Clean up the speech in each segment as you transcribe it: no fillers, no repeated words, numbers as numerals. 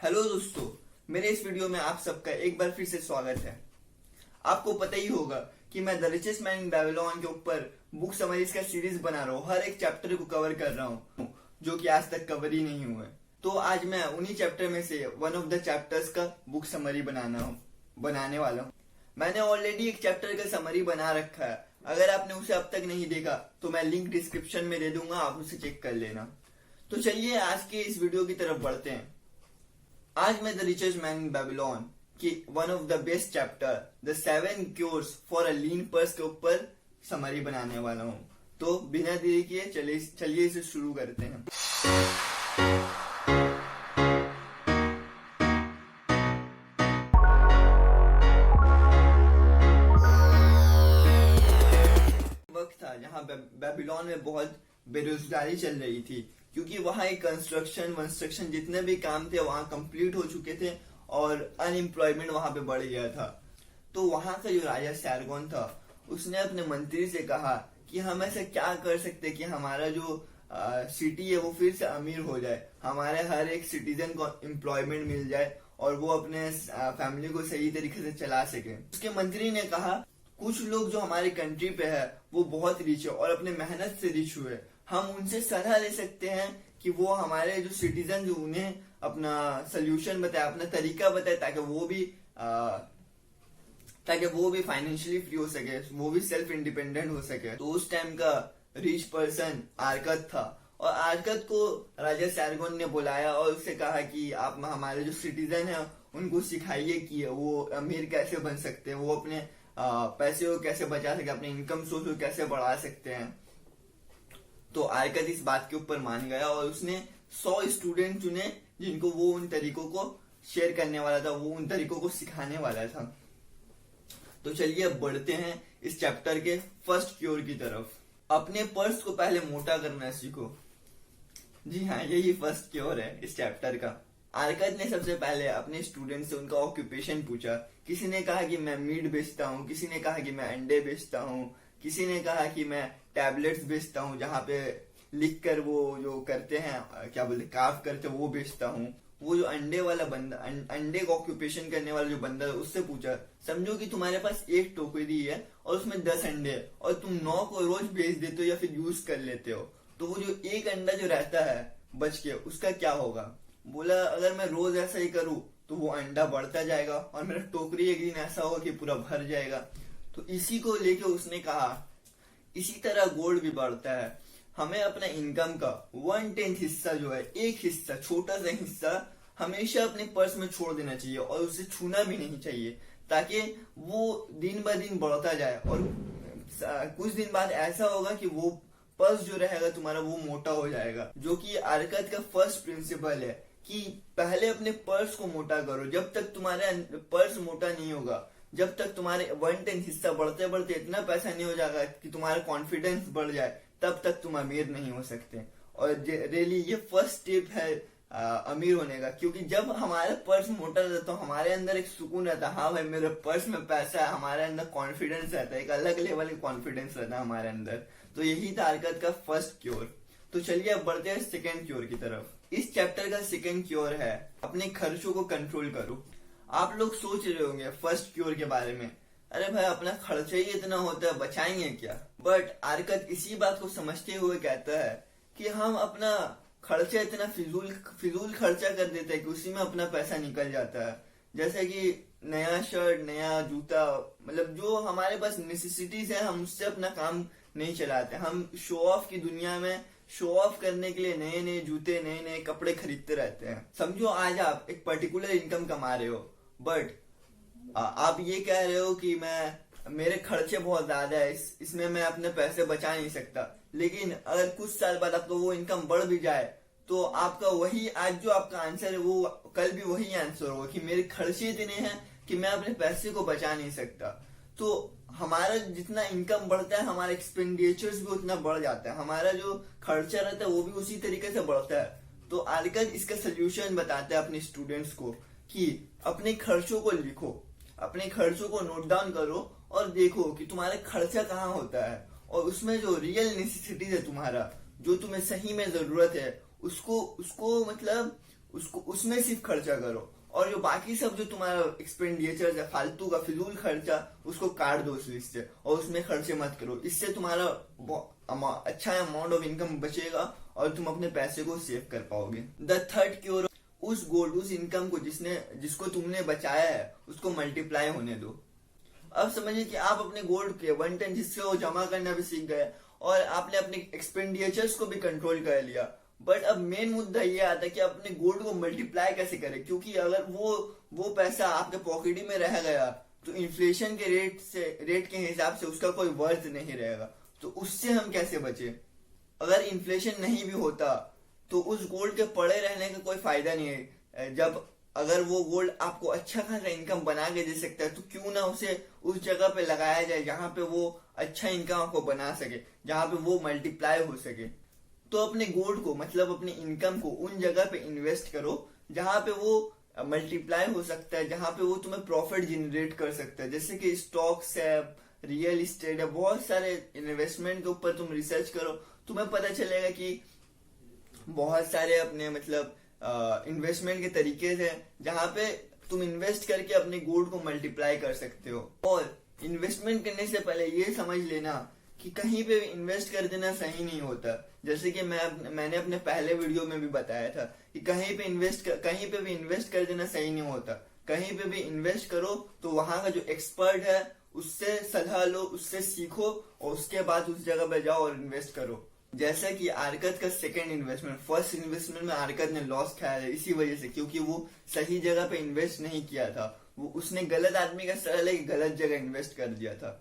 Hello दोस्तों, मेरे इस वीडियो में आप सबका एक बार फिर से स्वागत है। आपको पता ही होगा कि मैं the richest man in Babylon के ऊपर बुक समरीज का सीरीज बना रहा हूँ। हर एक चैप्टर को कवर कर रहा हूँ जो कि आज तक कवर ही नहीं हुए। तो आज मैं उन्हीं चैप्टर में से वन ऑफ द चैप्टर्स का बुक समरी बनाने वाला हूँ। मैंने ऑलरेडी एक चैप्टर का समरी बना रखा है। अगर आपने उसे अब तक नहीं देखा तो मैं लिंक डिस्क्रिप्शन में दे दूंगा, आप उसे चेक कर लेना। तो चलिए आज के इस वीडियो की तरफ बढ़ते हैं। आज मैं the richest man in Babylon की one of the best chapter the 7 cures for a lean purse के ऊपर समरी बनाने वाला हूँ। तो बिना देरी किए चलिए इसे शुरू करते हैं। वक्त था जहाँ बेबीलोन में बहुत बेरोजगारी चल रही थी, क्योंकि वहाँ एक कंस्ट्रक्शन जितने भी काम थे वहाँ कंप्लीट हो चुके थे और अनएम्प्लॉयमेंट वहाँ पे बढ़ गया था। तो वहाँ का जो राजा सैरगोन था उसने अपने मंत्री से कहा कि हम ऐसा क्या कर सकते कि हमारा जो सिटी है वो फिर से अमीर हो जाए, हमारे हर एक सिटीजन को एम्प्लॉयमेंट मिल जाए और वो अपने फैमिली को सही तरीके से चला सके। उसके मंत्री ने कहा कुछ लोग जो हमारी कंट्री पे है वो बहुत रिच है और अपने मेहनत से रिच हुए, हम उनसे सलाह ले सकते हैं कि वो हमारे जो सिटीजन जो उन्हें अपना सोल्यूशन बताए, अपना तरीका बताए ताकि वो भी फाइनेंशियली फ्री हो सके, वो भी सेल्फ इंडिपेंडेंट हो सके। तो उस टाइम का रिच पर्सन आरकत था और आरकत को राजा सैरगोन ने बुलाया और उससे कहा कि आप हमारे जो सिटीजन है उनको सिखाइए कि वो अमीर कैसे बन सकते हैं, वो अपने पैसे को कैसे बचा सके, अपने इनकम सोर्स को कैसे बढ़ा सकते हैं। तो आरकत इस बात के ऊपर मान गया और उसने 100 स्टूडेंट चुने जिनको वो उन तरीकों को शेयर करने वाला था, वो उन तरीकों को सिखाने वाला था। तो चलिए अब बढ़ते हैं इस चैप्टर के फर्स्ट क्योर की तरफ। अपने पर्स को पहले मोटा करना सीखो। जी हाँ, यही फर्स्ट क्योर है इस चैप्टर का। आरकत ने सबसे पहले अपने स्टूडेंट से उनका ऑक्यूपेशन पूछा। किसी ने कहा कि मैं मीट बेचता हूँ, किसी ने कहा कि मैं अंडे बेचता हूँ, किसी ने कहा कि मैं टैबलेट्स बेचता हूँ जहाँ पे लिख कर वो जो करते हैं क्या बोलते काफ करते वो बेचता हूँ। वो जो अंडे वाला बंदा, अंडे का ऑक्यूपेशन करने वाला जो बंदा है उससे पूछा, समझो कि तुम्हारे पास एक टोकरी है और उसमें 10 अंडे है और तुम 9 को रोज बेच देते हो या फिर यूज कर लेते हो, तो वो जो एक अंडा जो रहता है बच के उसका क्या होगा? बोला अगर मैं रोज ऐसा ही करूँ तो वो अंडा बढ़ता जाएगा और मेरा टोकरी एक दिन ऐसा होगा कि पूरा भर जाएगा। तो इसी को लेके उसने कहा इसी तरह गोल्ड भी बढ़ता है। हमें अपना इनकम का 1/10 हिस्सा जो है, एक हिस्सा, छोटा सा हिस्सा हमेशा अपने पर्स में छोड़ देना चाहिए और उसे छूना भी नहीं चाहिए, ताकि वो दिन ब दिन बढ़ता जाए और कुछ दिन बाद ऐसा होगा कि वो पर्स जो रहेगा तुम्हारा वो मोटा हो जाएगा। जो कि आरकत का फर्स्ट प्रिंसिपल है कि पहले अपने पर्स को मोटा करो। जब तक तुम्हारा पर्स मोटा नहीं होगा, जब तक तुम्हारे 1/10 हिस्सा बढ़ते बढ़ते इतना पैसा नहीं हो जाएगा कि तुम्हारा कॉन्फिडेंस बढ़ जाए, तब तक तुम अमीर नहीं हो सकते। और रियली ये फर्स्ट स्टेप है अमीर होने का, क्योंकि जब हमारा पर्स मोटा रहता है तो हमारे अंदर एक सुकून रहता है, हाँ भाई मेरे पर्स में पैसा है, हमारे अंदर कॉन्फिडेंस रहता है, एक अलग लेवल का कॉन्फिडेंस रहता है हमारे अंदर। तो यही था आरकत का फर्स्ट क्योर। तो चलिए अब बढ़ते हैं सेकेंड क्योर की तरफ। इस चैप्टर का सेकेंड क्योर है अपने खर्चों को कंट्रोल करो। आप लोग सोच रहे होंगे फर्स्ट क्योर के बारे में, अरे भाई अपना खर्चा ही इतना होता है, बचाएंगे क्या? बट आरकत इसी बात को समझते हुए कहता है कि हम अपना खर्चा इतना फिजूल खर्चा कर देते हैं कि उसी में अपना पैसा निकल जाता है। जैसे कि नया शर्ट, नया जूता, मतलब जो हमारे पास नेसेसिटीज है हम उससे अपना काम नहीं चलाते। हम शो ऑफ की दुनिया में शो ऑफ करने के लिए नए नए जूते, नए नए कपड़े खरीदते रहते हैं। समझो आज आप एक पर्टिकुलर इनकम कमा रहे हो, बट आप ये कह रहे हो कि मेरे खर्चे बहुत ज्यादा है, इसमें मैं अपने पैसे बचा नहीं सकता। लेकिन अगर कुछ साल बाद आपको वो इनकम बढ़ भी जाए तो आपका वही आज जो आपका आंसर है वो कल भी वही आंसर होगा कि मेरे खर्चे इतने हैं कि मैं अपने पैसे को बचा नहीं सकता। तो हमारा जितना इनकम बढ़ता है हमारा एक्सपेंडिचर्स भी उतना बढ़ जाता है, हमारा जो खर्चा रहता है वो भी उसी तरीके से बढ़ता है। तो आजकल इसका सोल्यूशन बताता है अपने स्टूडेंट्स को कि अपने खर्चों को लिखो, अपने खर्चों को नोट डाउन करो और देखो कि तुम्हारा खर्चा कहाँ होता है और उसमें जो रियल नेसेसिटीज है तुम्हारा, जो तुम्हें सही में जरूरत है, उसको मतलब उसको उसमें सिर्फ खर्चा करो, और जो बाकी सब जो तुम्हारा एक्सपेंडिचर है, फालतू का फिजूल खर्चा, उसको काट दो उस लिस्ट से और उसमें खर्चे मत करो। इससे तुम्हारा अच्छा अमाउंट ऑफ इनकम बचेगा और तुम अपने पैसे को सेव कर पाओगे। द थर्ड क्योर, उस गोल्ड, उस इनकम को जिसको तुमने बचाया है उसको मल्टीप्लाई होने दो। अब समझिए कि आप अपने गोल्ड के 1 टन जिससे वो जमा करना भी सीख गए और आपने अपने एक्सपेंडिचर्स को भी कंट्रोल कर लिया, बट अब मेन मुद्दा ये आता है कि अपने गोल्ड को मल्टीप्लाई कैसे करें, क्योंकि अगर वो पैसा आपके पॉकेट ही में रह गया तो इन्फ्लेशन के रेट के हिसाब से उसका कोई वर्थ नहीं रहेगा। तो उससे हम कैसे बचे? अगर इन्फ्लेशन नहीं भी होता तो उस गोल्ड के पड़े रहने का कोई फायदा नहीं है। जब अगर वो गोल्ड आपको अच्छा खासा इनकम बना के दे सकता है तो क्यों ना उसे उस जगह पे लगाया जाए जहां पे वो अच्छा इनकम आपको बना सके, जहां पे वो मल्टीप्लाई हो सके। तो अपने गोल्ड को, मतलब अपनी इनकम को उन जगह पे इन्वेस्ट करो जहां पे वो मल्टीप्लाई हो सकता है, जहां पे वो तुम्हें प्रॉफिट जनरेट कर सकता है। जैसे कि स्टॉक्स है, रियल इस्टेट है, बहुत सारे इन्वेस्टमेंट के ऊपर तुम रिसर्च करो, तुम्हें पता चलेगा कि बहुत सारे अपने मतलब इन्वेस्टमेंट के तरीके हैं जहां पे तुम इन्वेस्ट करके अपने गोल्ड को मल्टीप्लाई कर सकते हो। और इन्वेस्टमेंट करने से पहले ये समझ लेना कि कहीं पे भी इन्वेस्ट कर देना सही नहीं होता। जैसे कि मैंने अपने पहले वीडियो में भी बताया था कि कहीं पे भी इन्वेस्ट कर देना सही नहीं होता। कहीं पे भी इन्वेस्ट करो तो वहां का जो एक्सपर्ट है उससे सलाह लो, उससे सीखो और उसके बाद उस जगह पे जाओ और इन्वेस्ट करो। जैसा कि आरकत का सेकंड इन्वेस्टमेंट, फर्स्ट इन्वेस्टमेंट में आरकत ने लॉस खाया है इसी वजह से, क्योंकि वो सही जगह पे इन्वेस्ट नहीं किया था। उसने गलत आदमी का सलाह लेके गलत जगह इन्वेस्ट कर दिया था।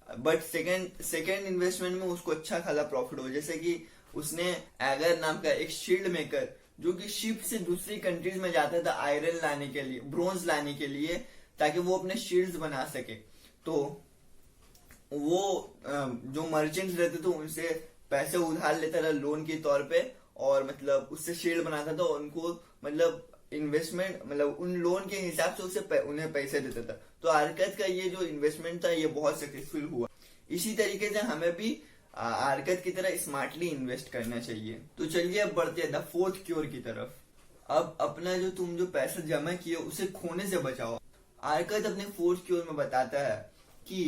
बट सेकंड इन्वेस्टमेंट में उसको अच्छा खासा प्रॉफिट हो। जैसे कि उसने एगर नाम का एक शील्ड मेकर, जो कि शिप से दूसरी कंट्रीज में जाता था आयरन लाने के लिए, ब्रोंज लाने के लिए, ताकि वो अपने शील्ड्स बना सके। तो वो जो मर्चेंट्स रहते थे उनसे पैसे उधार लेता था लोन के तौर पे, और मतलब उससे शील्ड बनाता था और उनको मतलब इन्वेस्टमेंट, मतलब उन लोन के हिसाब से उन्हें पैसे देता था। तो आरकत का ये जो इन्वेस्टमेंट था ये बहुत सक्सेसफुल हुआ। इसी तरीके से हमें भी आरकत की तरह स्मार्टली इन्वेस्ट करना चाहिए। तो चलिए अब बढ़ते हैं द फोर्थ क्योर की तरफ। अब अपना तुम जो पैसा जमा किए उसे खोने से बचाओ। आरकत अपने फोर्थ क्योर में बताता है कि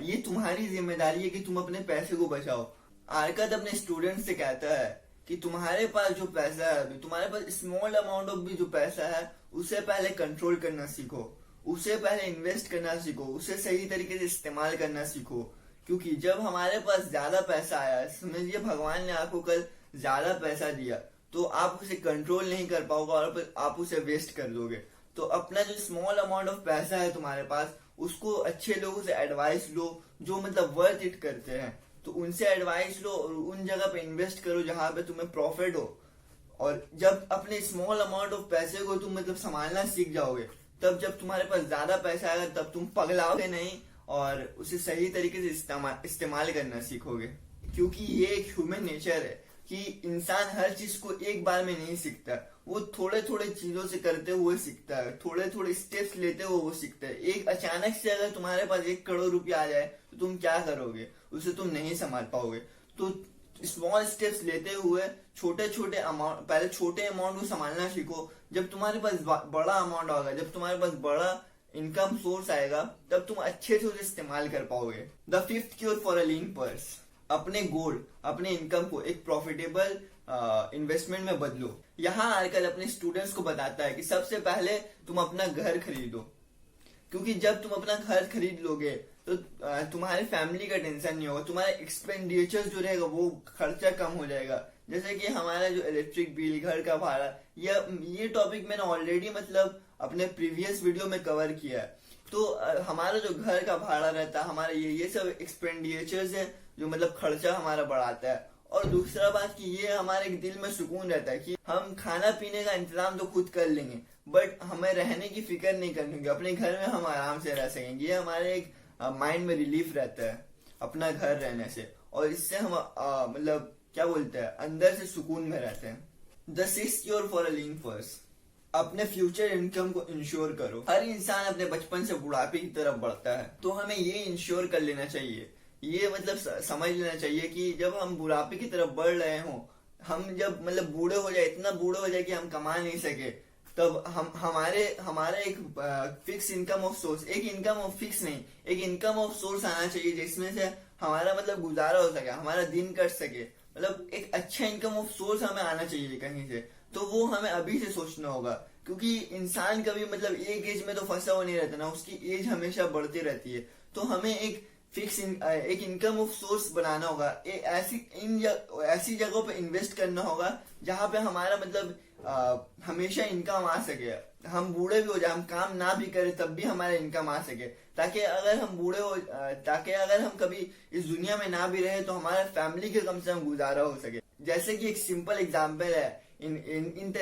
ये तुम्हारी जिम्मेदारी है कि तुम अपने पैसे को बचाओ। आरकत अपने स्टूडेंट से कहता है कि तुम्हारे पास जो पैसा है, तुम्हारे पास स्मॉल अमाउंट ऑफ भी जो पैसा है उसे पहले कंट्रोल करना सीखो, उसे पहले इन्वेस्ट करना सीखो, उसे सही तरीके से इस्तेमाल करना सीखो। क्योंकि जब हमारे पास ज्यादा पैसा आया, समझिए भगवान ने आपको कल ज्यादा पैसा दिया, तो आप उसे कंट्रोल नहीं कर पाओगे और आप उसे वेस्ट कर दोगे। तो अपना जो स्मॉल अमाउंट ऑफ पैसा है तुम्हारे पास, उसको अच्छे लोगों से एडवाइस लो जो मतलब वर्थ इट करते हैं, तो उनसे एडवाइस लो और उन जगह पे इन्वेस्ट करो जहां पे तुम्हें प्रॉफिट हो। और जब अपने स्मॉल अमाउंट ऑफ पैसे को तुम मतलब संभालना सीख जाओगे, तब जब तुम्हारे पास ज्यादा पैसा आएगा तब तुम पगलाओगे नहीं और उसे सही तरीके से इस्तेमाल करना सीखोगे। क्योंकि ये एक ह्यूमन नेचर है कि इंसान हर चीज को एक बार में नहीं सीखता, वो थोड़े थोड़े चीजों से करते हुए सीखता है, थोड़े थोड़े स्टेप्स लेते हुए वो सीखता है। एक अचानक से अगर तुम्हारे पास 1 करोड़ रुपया आ जाए तो तुम क्या करोगे? उसे तुम नहीं संभाल पाओगे। तो स्मॉल स्टेप्स लेते हुए छोटे छोटे अमाउंट, पहले छोटे अमाउंट को संभालना सीखो। जब तुम्हारे पास बड़ा अमाउंट होगा, जब तुम्हारे पास बड़ा इनकम सोर्स आएगा, तब तुम अच्छे से उसे इस्तेमाल कर पाओगे। The fifth cure for a lean purse, अपने गोल्ड, अपने इनकम को एक प्रॉफिटेबल इन्वेस्टमेंट में बदलो। यहाँ आजकल अपने स्टूडेंट्स को बताता है कि सबसे पहले तुम अपना घर खरीदो, क्योंकि जब तुम अपना घर खरीद लोगे तो तुम्हारी फैमिली का टेंशन नहीं होगा, तुम्हारे एक्सपेंडिचर जो रहेगा वो खर्चा कम हो जाएगा। जैसे कि हमारा जो इलेक्ट्रिक बिल, घर का भाड़ा, ये टॉपिक मैंने ऑलरेडी मतलब अपने प्रीवियस वीडियो में कवर किया है। तो हमारा जो घर का भाड़ा रहता है, हमारे ये सब एक्सपेंडिचर्स है जो मतलब खर्चा हमारा बढ़ाता है। और दूसरा बात कि ये हमारे दिल में सुकून रहता है कि हम खाना पीने का इंतजाम तो खुद कर लेंगे, बट हमें रहने की फिक्र नहीं करनी होगी, अपने घर में हम आराम से रह सकेंगे। ये हमारे एक माइंड में रिलीफ रहता है अपना घर रहने से, और इससे हम मतलब क्या बोलते हैं, अंदर से सुकून में रहते हैं। The sixth cure for a lean purse, अपने फ्यूचर इनकम को इंश्योर करो। हर इंसान अपने बचपन से बुढ़ापे की तरफ बढ़ता है, तो हमें ये इंश्योर कर लेना चाहिए, ये मतलब समझ लेना चाहिए कि जब हम बुढ़ापे की तरफ बढ़ रहे हों हम जब मतलब बूढ़े हो जाए, इतना बूढ़े हो जाए कि हम कमा नहीं सके, तब हम हमारा एक फिक्स इनकम ऑफ सोर्स, एक इनकम ऑफ फिक्स नहीं, एक इनकम ऑफ सोर्स आना चाहिए जिसमें से हमारा मतलब गुजारा हो सके, हमारा दिन कट सके, मतलब एक अच्छा इनकम ऑफ सोर्स हमें आना चाहिए कहीं से। तो वो हमें अभी से सोचना होगा, क्योंकि इंसान कभी मतलब एक एज में तो फंसा हुआ नहीं रहता ना, उसकी एज हमेशा बढ़ती रहती है। तो हमें एक फिक्स एक इनकम ऑफ सोर्स बनाना होगा, ऐसी जगहों पे इन्वेस्ट करना होगा जहां पे हमारा मतलब हमेशा इनकम आ सके। हम बूढ़े भी हो जाए, हम काम ना भी करें तब भी हमारा इनकम आ सके, ताकि अगर हम बूढ़े हो ताकि अगर हम कभी इस दुनिया में ना भी रहे तो हमारे फैमिली के कम से कम गुजारा हो सके। जैसे कि एक सिंपल एग्जांपल है इन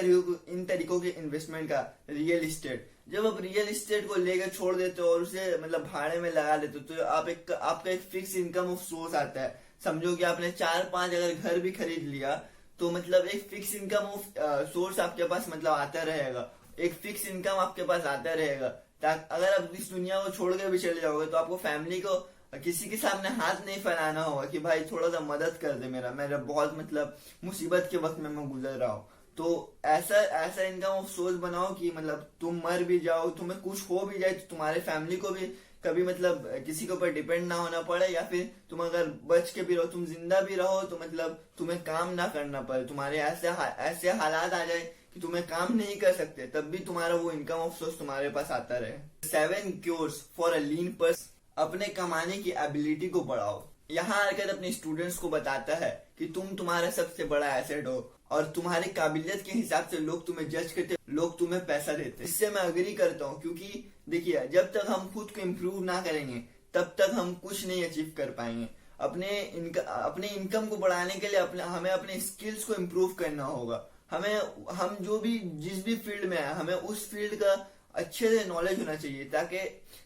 तरीकों के इन्वेस्टमेंट का, रियल इस्टेट। जब आप रियल इस्टेट को लेकर छोड़ देते हो और उसे मतलब भाड़े में लगा देते हो, तो आपका एक फिक्स इनकम ऑफ सोर्स आता है। समझो कि आपने 4-5 अगर घर भी खरीद लिया, तो मतलब एक फिक्स इनकम ऑफ सोर्स आपके पास मतलब आता रहेगा, एक फिक्स इनकम आपके पास आता रहेगा। अगर आप इस दुनिया को छोड़ के भी चले जाओगे तो आपको फैमिली को किसी के सामने हाथ नहीं फैलाना होगा कि भाई थोड़ा सा मदद कर दे, मेरा बहुत मतलब मुसीबत के वक्त में मैं गुजर रहा हूँ। तो ऐसा इनकम ऑफ सोर्स बनाओ कि मतलब तुम मर भी जाओ, तुम्हें कुछ हो भी जाए तो तुम्हारे फैमिली को भी कभी मतलब किसी के ऊपर डिपेंड ना होना पड़े, या फिर तुम अगर बच के भी रहो, तुम जिंदा भी रहो, तो मतलब तुम्हें काम ना करना पड़े, तुम्हारे ऐसे हालात आ जाए कि तुम्हें काम नहीं कर सकते, तब भी तुम्हारा वो इनकम ऑफ सोर्स तुम्हारे पास आता रहे। 7 cures for a lean person. अपने कमाने की एबिलिटी को बढ़ाओ। यहाँ आकर अपने स्टूडेंट्स को बताता है कि तुम तुम्हारा सबसे बड़ा एसेट हो, और तुम्हारी काबिलियत के हिसाब से लोग तुम्हें जज करते, लोग तुम्हें पैसा देते। इससे मैं अग्री करता हूँ, क्योंकि देखिए जब तक हम खुद को इम्प्रूव ना करेंगे तब तक हम कुछ नहीं अचीव कर पाएंगे। अपने इनकम को बढ़ाने के लिए हमें अपने स्किल्स को इम्प्रूव करना होगा। हम जिस भी फील्ड में है, हमें उस फील्ड का अच्छे से नॉलेज होना चाहिए, ताकि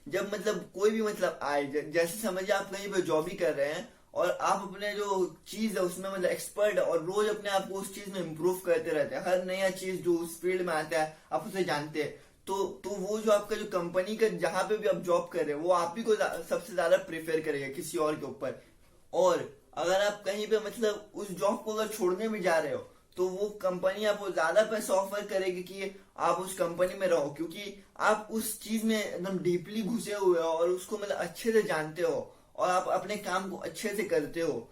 जब मतलब कोई भी मतलब आए, जैसे समझिए आप कहीं पे जॉब ही कर रहे हैं और आप अपने जो चीज है उसमें मतलब एक्सपर्ट है, और रोज अपने आप को उस चीज में इम्प्रूव करते रहते हैं। हर नया चीज जो उस फील्ड में आता है आप उसे जानते हैं, तो वो जो आपका जो कंपनी का जहां पे भी आप जॉब कर रहे हैं वो आप ही को सबसे ज्यादा प्रेफर करेगा किसी और के ऊपर। और अगर आप कहीं पे मतलब उस जॉब को अगर छोड़ने भी जा रहे हो, तो वो कंपनी आपको ज्यादा पैसा ऑफर करेगी कि आप उस कंपनी में रहो, क्योंकि आप उस चीज में एकदम डीपली घुसे हुए हो और उसको मतलब अच्छे से जानते हो, और आप अपने काम को अच्छे से करते हो।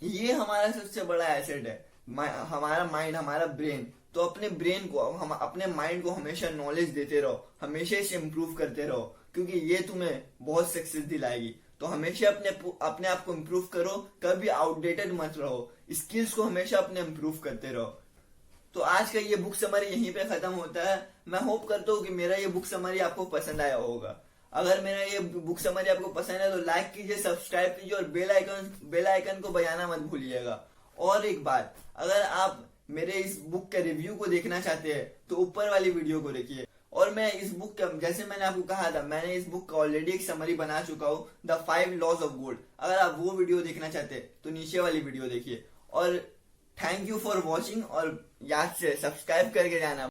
ये हमारा सबसे बड़ा एसेट है, हमारा माइंड, हमारा ब्रेन। तो अपने ब्रेन को, हम अपने माइंड को हमेशा नॉलेज देते रहो, हमेशा इसे इम्प्रूव करते रहो, क्योंकि ये तुम्हें बहुत सक्सेस दिलाएगी। तो हमेशा अपने आप को इम्प्रूव करो, कभी आउटडेटेड मत रहो, स्किल्स को हमेशा अपने इम्प्रूव करते रहो। तो आज का ये बुक समरी यहीं पे खत्म होता है। मैं होप करता हूँ कि मेरा ये बुक समरी आपको पसंद आया होगा। अगर मेरा ये बुक समरी आपको पसंद है तो लाइक कीजिए, सब्सक्राइब कीजिए, और बेल आइकन को बजाना मत भूलिएगा। और एक बात, अगर आप मेरे इस बुक के रिव्यू को देखना चाहते हैं तो ऊपर वाली वीडियो को देखिए। और मैं इस बुक का, जैसे मैंने आपको कहा था, मैंने इस बुक का ऑलरेडी एक समरी बना चुका हूँ, द 5 लॉज ऑफ गोल्ड। अगर आप वो वीडियो देखना चाहते हैं तो नीचे वाली वीडियो देखिए। और थैंक यू फॉर वॉचिंग, और याद से सब्सक्राइब करके जाना।